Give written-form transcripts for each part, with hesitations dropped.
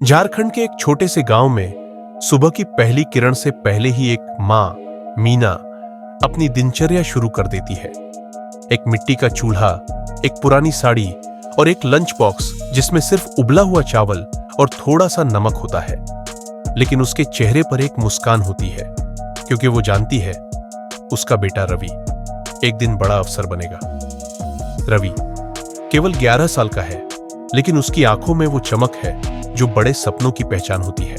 झारखंड के एक छोटे से गांव में सुबह की पहली किरण से पहले ही एक मां मीना अपनी दिनचर्या शुरू कर देती है। एक मिट्टी का चूल्हा, एक पुरानी साड़ी और एक लंच बॉक्स जिसमें सिर्फ उबला हुआ चावल और थोड़ा सा नमक होता है। लेकिन उसके चेहरे पर एक मुस्कान होती है, क्योंकि वो जानती है उसका बेटा रवि एक दिन बड़ा अफसर बनेगा। रवि केवल 11 साल का है, लेकिन उसकी आंखों में वो चमक है जो बड़े सपनों की पहचान होती है।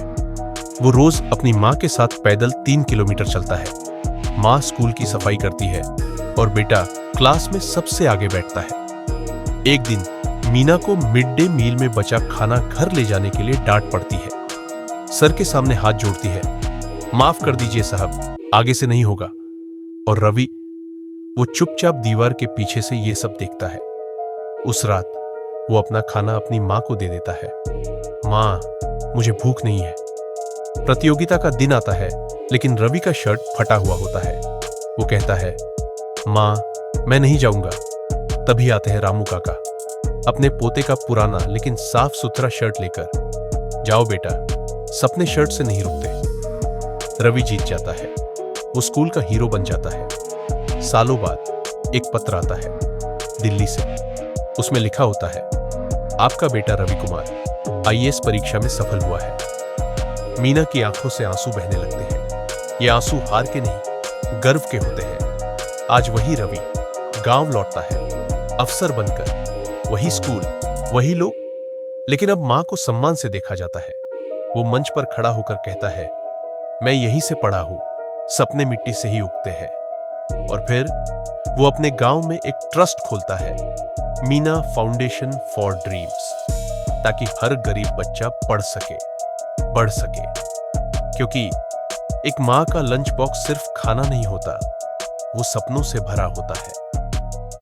वो रोज अपनी मां के साथ पैदल 3 किलोमीटर चलता है। मां स्कूल की सफाई करती है और बेटा क्लास में सबसे आगे बैठता है। एक दिन मीना को मिड डे मील में बचा खाना घर ले जाने के लिए डांट पड़ती है। सर के सामने हाथ जोड़ती है, माफ कर दीजिए साहब, आगे से नहीं होगा। और रवि वो चुपचाप दीवार के पीछे से ये सब देखता है। उस रात वो अपना खाना अपनी मां को दे देता है। मां, मुझे भूख नहीं है। प्रतियोगिता का दिन आता है, लेकिन रवि का शर्ट फटा हुआ होता है। वो कहता है, मां, मैं नहीं जाऊंगा। तभी आते हैं रामू काका, अपने पोते का पुराना लेकिन साफ सुथरा शर्ट लेकर। जाओ बेटा, सपने शर्ट से नहीं रुकते। रवि जीत जाता है। वो स्कूल का हीरो बन जाता है। सालों बाद एक पत्र आता है दिल्ली से। उसमें लिखा होता है, आपका बेटा रवि कुमार आईएएस परीक्षा में सफल हुआ है। मीना की आंखों से आंसू बहने लगते हैं। ये आंसू हार के नहीं, गर्व के होते हैं। आज वही रवि गांव लौटता है, अफसर बनकर। वही स्कूल, वही लोग, लेकिन अब मां को सम्मान से देखा जाता है। वो मंच पर खड़ा होकर कहता है, मैं यहीं से पढ़ा हूं, सपने मिट्टी से ही उगते हैं। और फिर वो अपने गांव में एक ट्रस्ट खोलता है, मीना फाउंडेशन फॉर ड्रीम्स, ताकि हर गरीब बच्चा पढ़ सके, बढ़ सके। क्योंकि एक मां का लंच बॉक्स सिर्फ खाना नहीं होता, वो सपनों से भरा होता है।